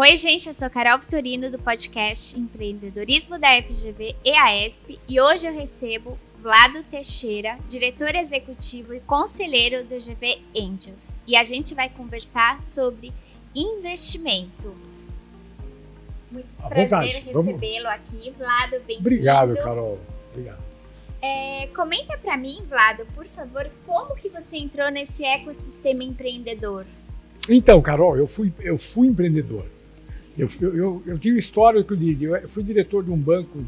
Oi, gente, eu sou Carol Vitorino do podcast Empreendedorismo da FGV EASP e hoje eu recebo Vlado Teixeira, diretor executivo e conselheiro do GV Angels. E a gente vai conversar sobre investimento. Muito prazer recebê-lo aqui, Vlado, bem-vindo. Obrigado, Carol. Obrigado. Comenta para mim, Vlado, por favor, como que você entrou nesse ecossistema empreendedor? Então, Carol, eu fui empreendedor. Eu tive história que eu digo. Eu fui diretor de um banco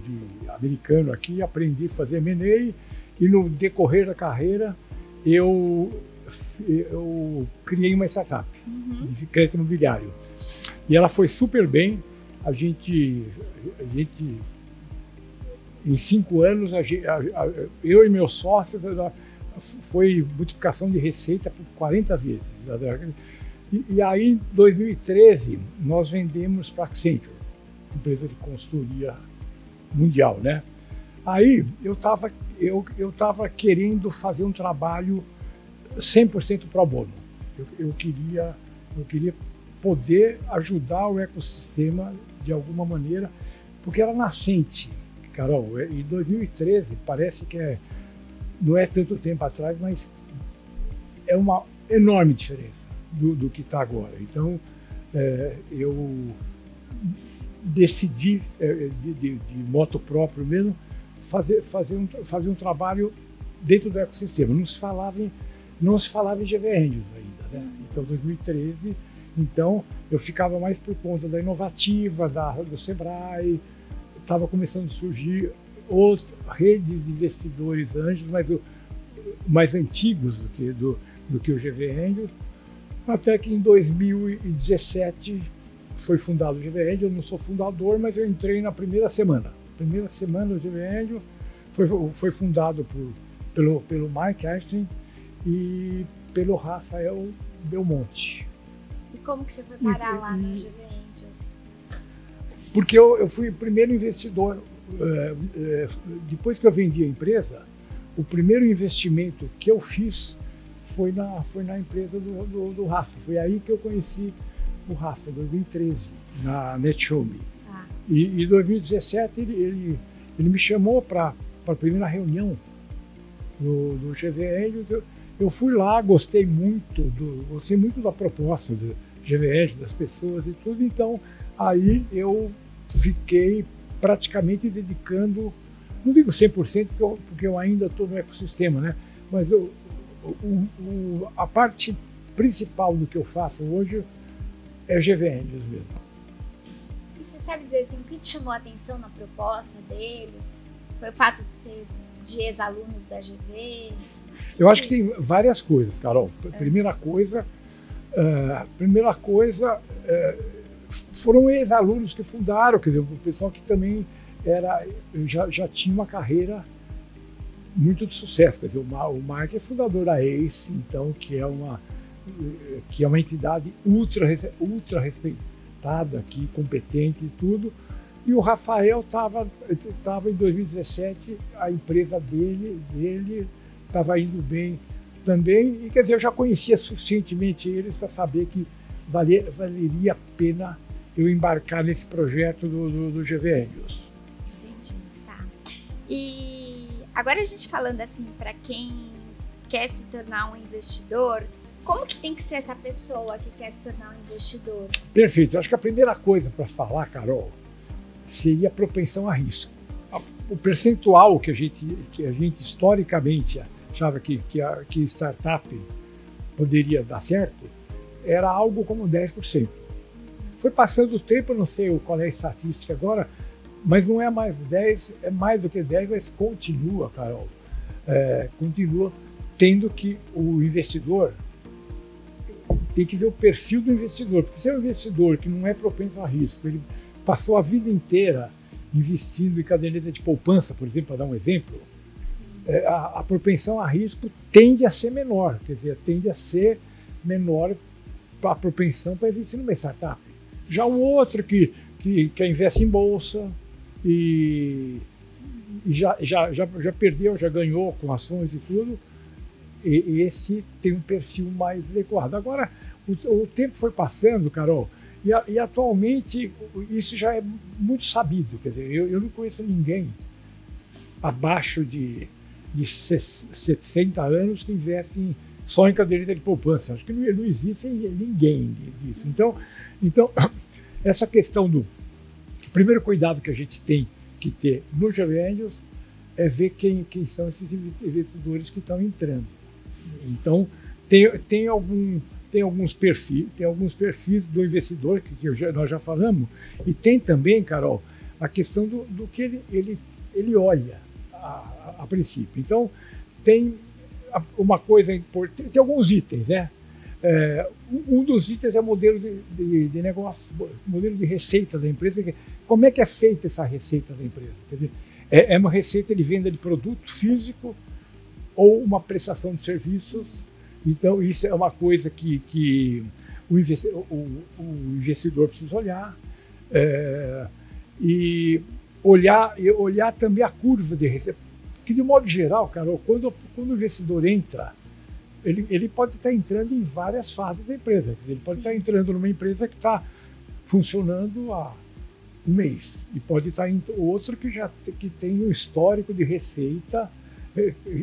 americano aqui, aprendi a fazer M&A e no decorrer da carreira eu criei uma startup de crédito imobiliário. E ela foi super bem. A gente em 5 anos, eu e meus sócios, foi multiplicação de receita por 40 vezes. E aí, em 2013, nós vendemos para a Accenture, empresa de consultoria mundial, né? Aí, eu tava querendo fazer um trabalho 100% pro bono. Eu queria poder ajudar o ecossistema de alguma maneira, porque era nascente, Carol. Em 2013, parece que não é tanto tempo atrás, mas é uma enorme diferença do que está agora. Então, eu decidi, de moto próprio mesmo, fazer um trabalho dentro do ecossistema. Não se falava em GV Angels ainda, né? Então, 2013, eu ficava mais por conta da Inovativa, do Sebrae. Estava começando a surgir outras redes de investidores anjos, mas mais antigos do que o GV Angels. Até que em 2017 foi fundado o GV Angel. Eu não sou fundador, mas eu entrei na primeira semana. Primeira semana do GV Angel foi fundado pelo Mike Einstein e pelo Rafael Belmonte. E como que você foi parar lá no GV Angels? Porque eu fui o primeiro investidor. Depois que eu vendi a empresa, o primeiro investimento que eu fiz foi na empresa do Rafa. Foi aí que eu conheci o Rafa, em 2013, na NetShowMe. E em 2017 ele me chamou para a primeira reunião do GV Angels. Eu fui lá, gostei muito da proposta do GV Angels, das pessoas e tudo. Então, aí eu fiquei praticamente dedicando, não digo 100%, porque eu ainda estou no ecossistema, né? Mas a parte principal do que eu faço hoje é GV Angels mesmo. E você sabe dizer assim, o que te chamou a atenção na proposta deles? Foi o fato de ser de ex-alunos da GV? Eu acho que tem várias coisas, Carol. Primeira coisa, foram ex-alunos que fundaram, quer dizer, o pessoal que também já tinha uma carreira muito de sucesso. Quer dizer, o Mark é fundador da ACE, então, que é uma entidade ultra respeitada aqui, competente e tudo. E o Rafael estava em 2017, a empresa dele estava indo bem também. E, quer dizer, eu já conhecia suficientemente eles para saber que valeria a pena eu embarcar nesse projeto do GV Angels. Entendi, tá. E agora a gente falando assim, para quem quer se tornar um investidor, como que tem que ser essa pessoa que quer se tornar um investidor? Perfeito. Eu acho que a primeira coisa para falar, Carol, seria a propensão a risco. O percentual que a gente historicamente achava que startup poderia dar certo era algo como 10%. Foi passando o tempo, eu não sei qual é a estatística agora, mas não é mais 10, é mais do que 10, mas continua, Carol, continua tendo que o investidor tem que ver o perfil do investidor, porque se é um investidor que não é propenso a risco, ele passou a vida inteira investindo em caderneta de poupança, por exemplo, para dar um exemplo, a propensão a risco tende a ser menor, quer dizer, tende a ser menor a propensão para investir numa startup. Já o outro que investe em bolsa e já perdeu, já ganhou com ações e tudo, e esse tem um perfil mais adequado. Agora, o tempo foi passando, Carol, E atualmente isso já é muito sabido. Quer dizer, eu não conheço ninguém abaixo de 60 anos que investe só em caderneta de poupança. Acho que não existe ninguém disso. Então essa questão do primeiro cuidado que a gente tem que ter no GV Angels é ver quem são esses investidores que estão entrando. Então, tem alguns perfis do investidor, nós já falamos, e tem também, Carol, a questão do que ele olha a princípio. Então, tem uma coisa importante, tem alguns itens, né? Um dos itens é o modelo de negócio, modelo de receita da empresa. Como é que é feita essa receita da empresa? Quer dizer, é uma receita de venda de produto físico ou uma prestação de serviços. Então, isso é uma coisa que o investidor precisa olhar. E olhar também a curva de receita. Porque, de modo geral, Carol, quando o investidor entra, ele pode estar entrando em várias fases da empresa. Ele pode estar entrando numa empresa que está funcionando há um mês. E pode estar em outro que tem um histórico de receita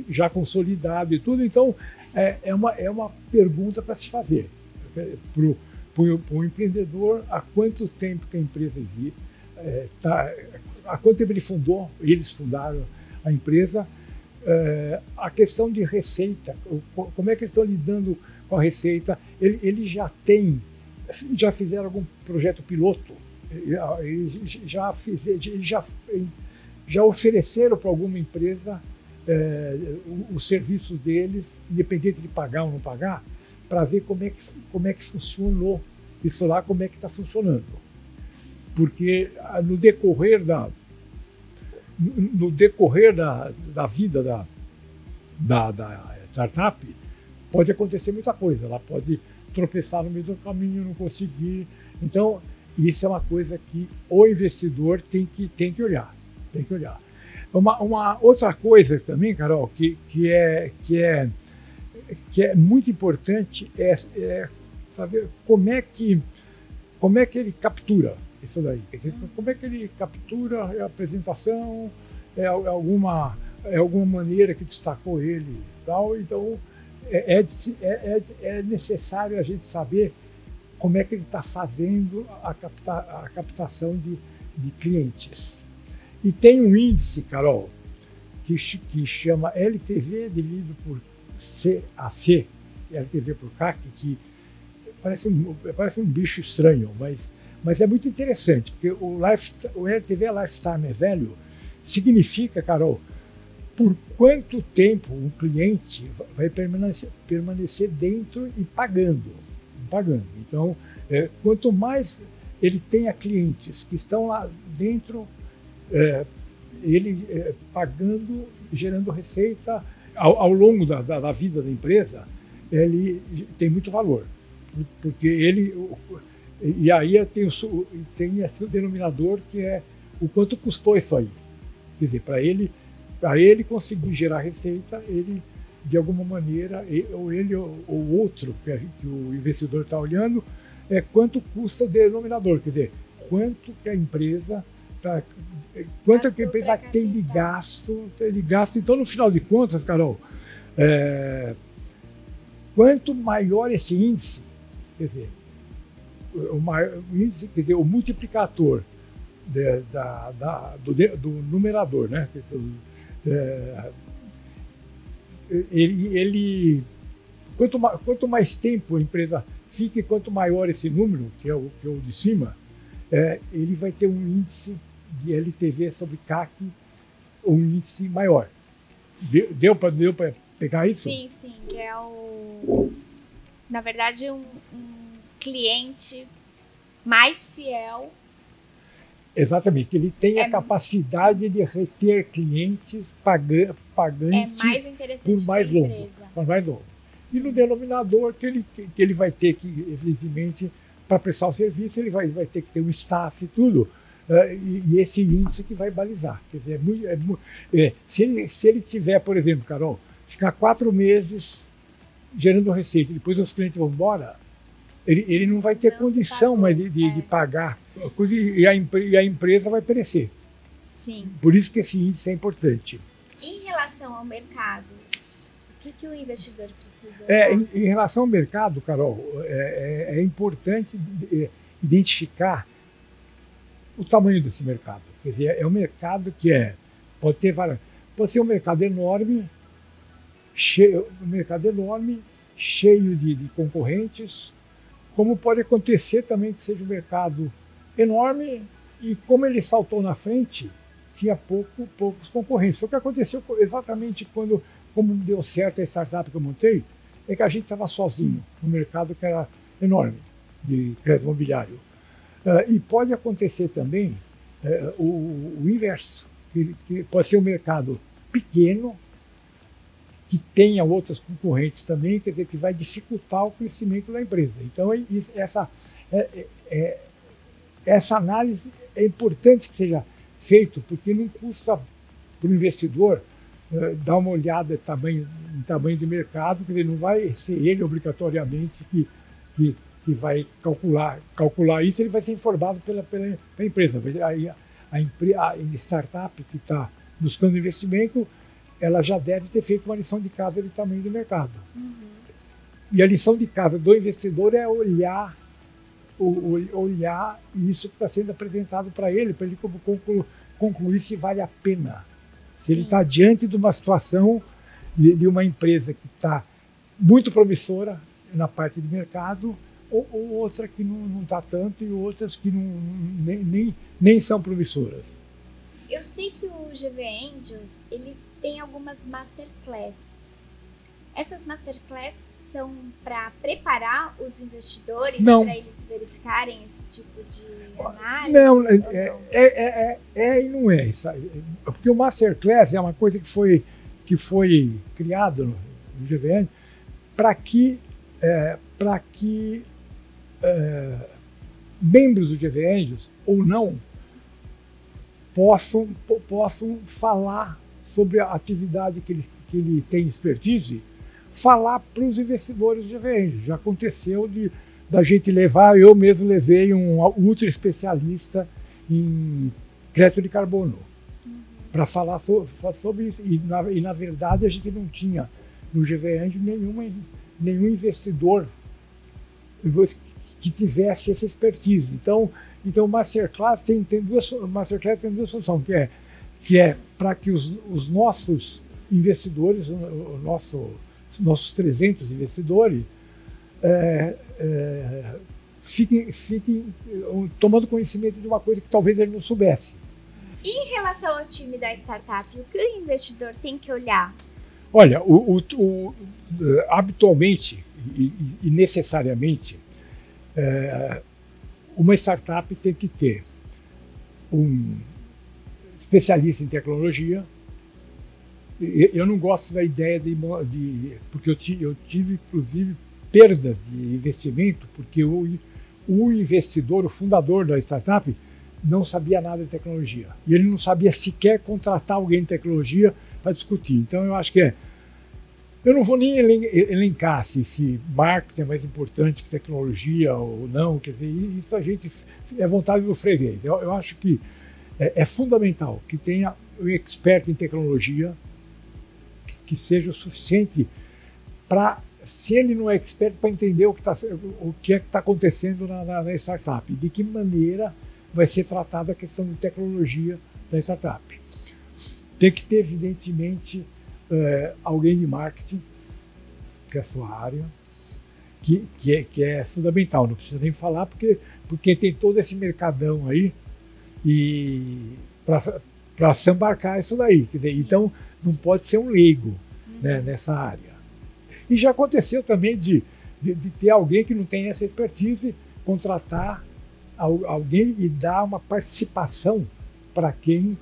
já consolidado e tudo. Então, é uma pergunta para se fazer. Para o empreendedor, há quanto tempo que a empresa existe, há quanto tempo eles fundaram a empresa, a questão de receita, como é que eles estão lidando com a receita, eles já fizeram algum projeto piloto, eles já ofereceram para alguma empresa os serviços deles, independente de pagar ou não pagar, para ver como é que funcionou isso lá, como é que está funcionando. Porque no decorrer da vida da startup, pode acontecer muita coisa. Ela pode tropeçar no meio do caminho, não conseguir. Então, isso é uma coisa que o investidor tem que olhar. Tem que olhar. Uma outra coisa também, Carol, que é muito importante é saber como é que ele captura isso daí. Quer dizer, como é que ele captura a apresentação, alguma maneira que destacou ele e tal. Então, é necessário a gente saber como é que ele está fazendo a captação de clientes. E tem um índice, Carol, que chama LTV dividido por CAC, LTV por CAC, que parece um bicho estranho, mas é muito interessante, porque o LTV é Lifetime Value, significa, Carol, por quanto tempo um cliente vai permanecer dentro e pagando. Então, quanto mais ele tenha clientes que estão lá dentro, ele pagando, gerando receita ao longo da vida da empresa, ele tem muito valor, porque e aí tem esse denominador que é o quanto custou isso aí. Quer dizer, para ele conseguir gerar receita, ele, de alguma maneira, ou outro que o investidor está olhando, quanto custa o denominador. Quer dizer, quanto que a empresa tem de gasto. Então, no final de contas, Carol, quanto maior esse índice, quer dizer, o multiplicador do numerador, né? Quanto mais tempo a empresa fica e quanto maior esse número, que é o de cima, ele vai ter um índice de LTV sobre CAC, um índice maior. Deu para pegar isso? Sim, que é na verdade, um cliente mais fiel. Exatamente, ele tem a capacidade de reter clientes pagantes mais interessante por mais longo. E no denominador que ele vai ter que, evidentemente, para prestar o serviço, ele vai ter que ter um staff e tudo, e esse índice que vai balizar. Quer dizer, se ele tiver, por exemplo, Carol, ficar 4 meses gerando receita, depois os clientes vão embora, ele não vai ter condição mais de pagar, e a empresa vai perecer. Sim. Por isso que esse índice é importante. Em relação ao mercado, o que o investidor precisa? Em relação ao mercado, Carol, é importante identificar o tamanho desse mercado. Quer dizer, é um mercado que pode ser um mercado enorme, cheio de concorrentes, como pode acontecer também que seja um mercado enorme e como ele saltou na frente, tinha poucos concorrentes. O que aconteceu exatamente como deu certo a startup que eu montei, é que a gente estava sozinho no mercado que era enorme de crédito imobiliário. E pode acontecer também o inverso, que pode ser um mercado pequeno, que tenha outras concorrentes também, quer dizer, que vai dificultar o crescimento da empresa. Então, essa análise é importante que seja feita, porque não custa para o investidor dar uma olhada em tamanho de mercado, quer dizer, não vai ser ele obrigatoriamente que vai calcular isso, ele vai ser informado pela empresa. A startup que está buscando investimento, ela já deve ter feito uma lição de casa de tamanho do mercado. Uhum. E a lição de casa do investidor é olhar isso que está sendo apresentado para ele concluir se vale a pena. Se ele está diante de uma situação de uma empresa que está muito promissora na parte de mercado, ou outra que não está tanto, e outras que nem são promissoras. Eu sei que o GV Angels, ele tem algumas masterclass. Essas masterclass são para preparar os investidores para eles verificarem esse tipo de análise? Não, e não é. Porque o masterclass é uma coisa que foi criada no GV Angels para que membros do GV Angels ou não possam falar sobre a atividade que ele tem expertise, falar para os investidores do GV Angels. Já aconteceu da gente levar, eu mesmo levei um ultra especialista em crédito de carbono para falar sobre isso. E na verdade a gente não tinha no GV Angels nenhum investidor que tivesse essa expertise. Então o Masterclass tem duas soluções, que é para que os nossos investidores, nossos 300 investidores, fiquem tomando conhecimento de uma coisa que talvez ele não soubesse. E em relação ao time da startup, o que o investidor tem que olhar? Olha, habitualmente e necessariamente, uma startup tem que ter um especialista em tecnologia. Eu não gosto da ideia porque eu tive, inclusive, perdas de investimento, porque o investidor, o fundador da startup, não sabia nada de tecnologia. E ele não sabia sequer contratar alguém de tecnologia para discutir. Então, eu acho que eu não vou nem elencar se marketing é mais importante que tecnologia ou não. Quer dizer, isso a gente é vontade do freguês. Eu acho que é fundamental que tenha um expert em tecnologia que seja o suficiente para, se ele não é expert, para entender o que é que está acontecendo na startup, de que maneira vai ser tratada a questão de tecnologia da startup. Tem que ter, evidentemente, alguém de marketing, que é a sua área, que é fundamental. Não precisa nem falar, porque tem todo esse mercadão aí e para se embarcar isso daí. Quer dizer, então, não pode ser um leigo, né, nessa área. E já aconteceu também de ter alguém que não tem essa expertise, contratar alguém e dar uma participação para quem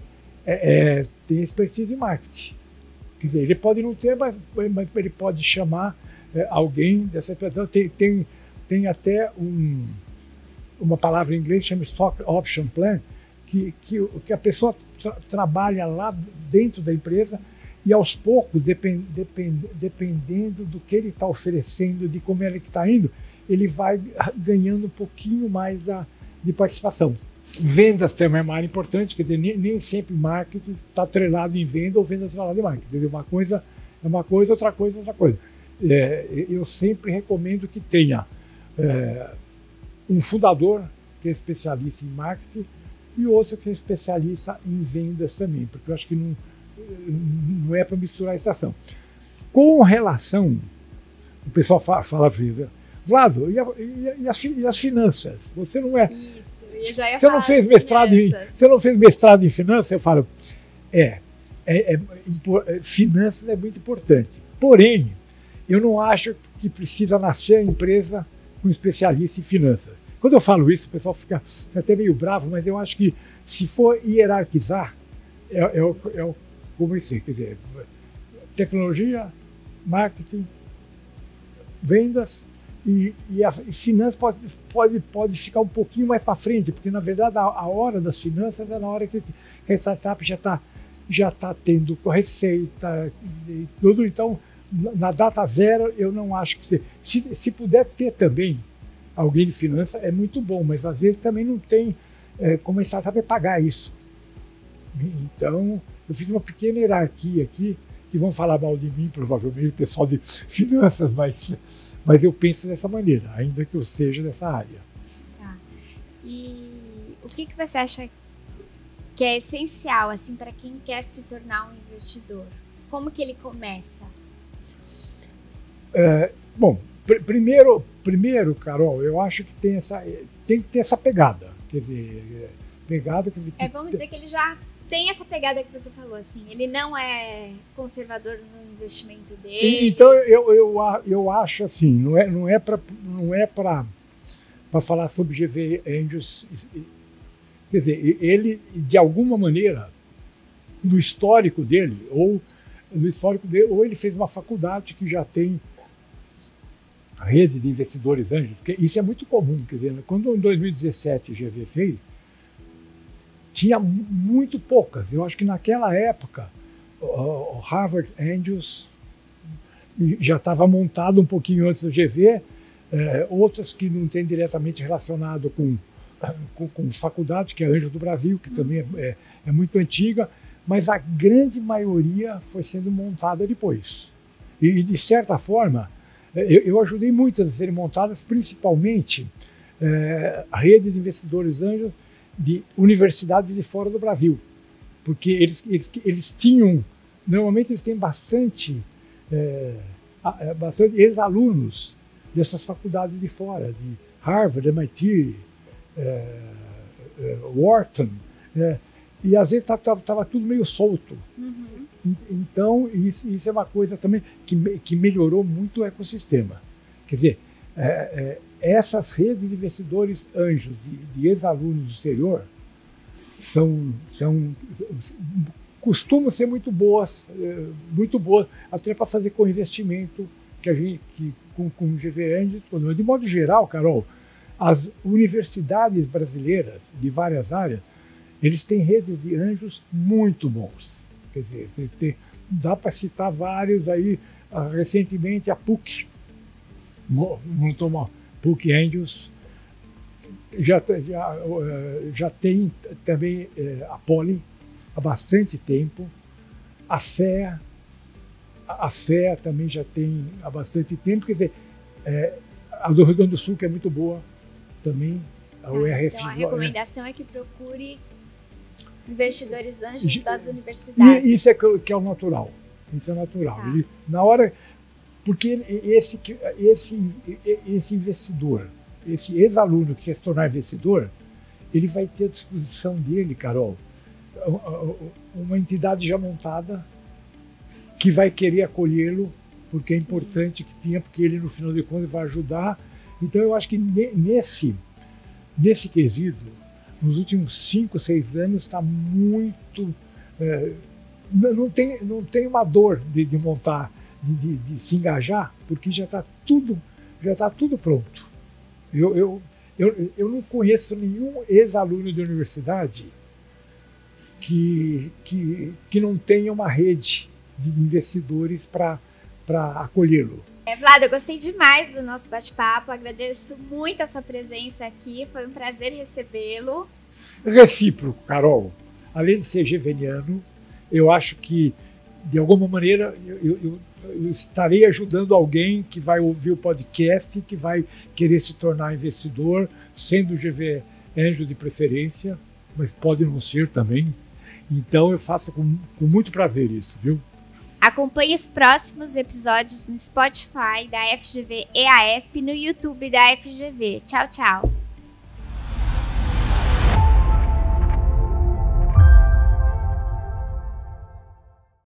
tem expertise em marketing. Quer dizer, ele pode não ter, mas ele pode chamar alguém dessa pessoa. Tem até uma palavra em inglês que chama Stock Option Plan, que a pessoa trabalha lá dentro da empresa e, aos poucos, dependendo do que ele está oferecendo, de como ele está indo, ele vai ganhando um pouquinho mais de participação. Vendas também é uma área importante, quer dizer, nem sempre marketing está atrelado em venda ou venda atrelada em marketing. Quer dizer, uma coisa é uma coisa, outra coisa é outra coisa. Eu sempre recomendo que tenha um fundador que é especialista em marketing e outro que é especialista em vendas também, porque eu acho que não é para misturar a estação. Com relação, o pessoal fala, Vlado, e as finanças? Você não é... Isso, eu já ia você não fez mestrado você não fez mestrado em finanças? Eu falo, finanças é muito importante. Porém, eu não acho que precisa nascer a empresa com especialista em finanças. Quando eu falo isso, o pessoal fica até meio bravo, mas eu acho que se for hierarquizar, como isso, quer dizer, tecnologia, marketing, vendas e finanças pode ficar um pouquinho mais para frente, porque na verdade a hora das finanças é na hora que a startup já tá tendo receita e tudo. Então, na data zero, eu não acho que... Se puder ter também alguém de finanças, é muito bom, mas às vezes também não tem como a startup pagar isso. Então, eu fiz uma pequena hierarquia aqui, que vão falar mal de mim, provavelmente, o pessoal de finanças, mas eu penso dessa maneira, ainda que eu seja dessa área. Tá. E o que você acha que é essencial assim, para quem quer se tornar um investidor? Como que ele começa? Bom, primeiro, Carol, eu acho que tem que ter essa pegada. Quer dizer, vamos dizer que ele já tem essa pegada que você falou, assim, ele não é conservador no investimento dele. Então, eu acho assim, não é para falar sobre GV Angels. Quer dizer, ele, de alguma maneira, no histórico dele, ou ele fez uma faculdade que já tem rede de investidores anjos, porque isso é muito comum. Quer dizer, quando em 2017 GV fez, tinha muito poucas. Eu acho que naquela época o Harvard Angels já estava montado um pouquinho antes do GV, outras que não tem diretamente relacionado com faculdade, que é a Anjos do Brasil, que também é muito antiga, mas a grande maioria foi sendo montada depois. E de certa forma, eu ajudei muitas a serem montadas, principalmente a rede de investidores anjos de universidades de fora do Brasil, porque eles tinham, normalmente eles têm bastante ex-alunos dessas faculdades de fora, de Harvard, MIT, Wharton, e às vezes estava tudo meio solto. Uhum. Então, isso é uma coisa também que melhorou muito o ecossistema. Quer dizer, essas redes de investidores anjos de ex-alunos do exterior costumam ser muito boas, até para fazer com investimento com o GV Angels. De modo geral, Carol, as universidades brasileiras de várias áreas, eles têm redes de anjos muito bons. Quer dizer, dá para citar vários aí. Recentemente, a PUC montou uma PUC Angels, já tem também a Poli há bastante tempo, a FEA também já tem há bastante tempo. Quer dizer, a do Rio Grande do Sul, que é muito boa também, a URF. Então a recomendação é que procure investidores anjos das universidades. E isso que é o natural. Isso é natural. Tá. Ele, na hora, porque esse investidor, esse ex-aluno que quer se tornar investidor, ele vai ter à disposição dele, Carol, uma entidade já montada que vai querer acolhê-lo, porque é importante que tenha, porque ele, no final de contas, vai ajudar. Então, eu acho que nesse quesito, nos últimos 5, 6 anos, está muito... não tem uma dor de montar, de se engajar, porque já está tudo pronto. Eu não conheço nenhum ex-aluno de universidade que não tenha uma rede de investidores para acolhê-lo. Vlado, eu gostei demais do nosso bate-papo, agradeço muito a sua presença aqui, foi um prazer recebê-lo. Recíproco, Carol. Além de ser geveniano, eu acho que, de alguma maneira, eu estarei ajudando alguém que vai ouvir o podcast, que vai querer se tornar investidor, sendo GV Angel de preferência, mas pode não ser também. Então eu faço com muito prazer isso, viu? Acompanhe os próximos episódios no Spotify da FGV EASP e no YouTube da FGV. Tchau, tchau!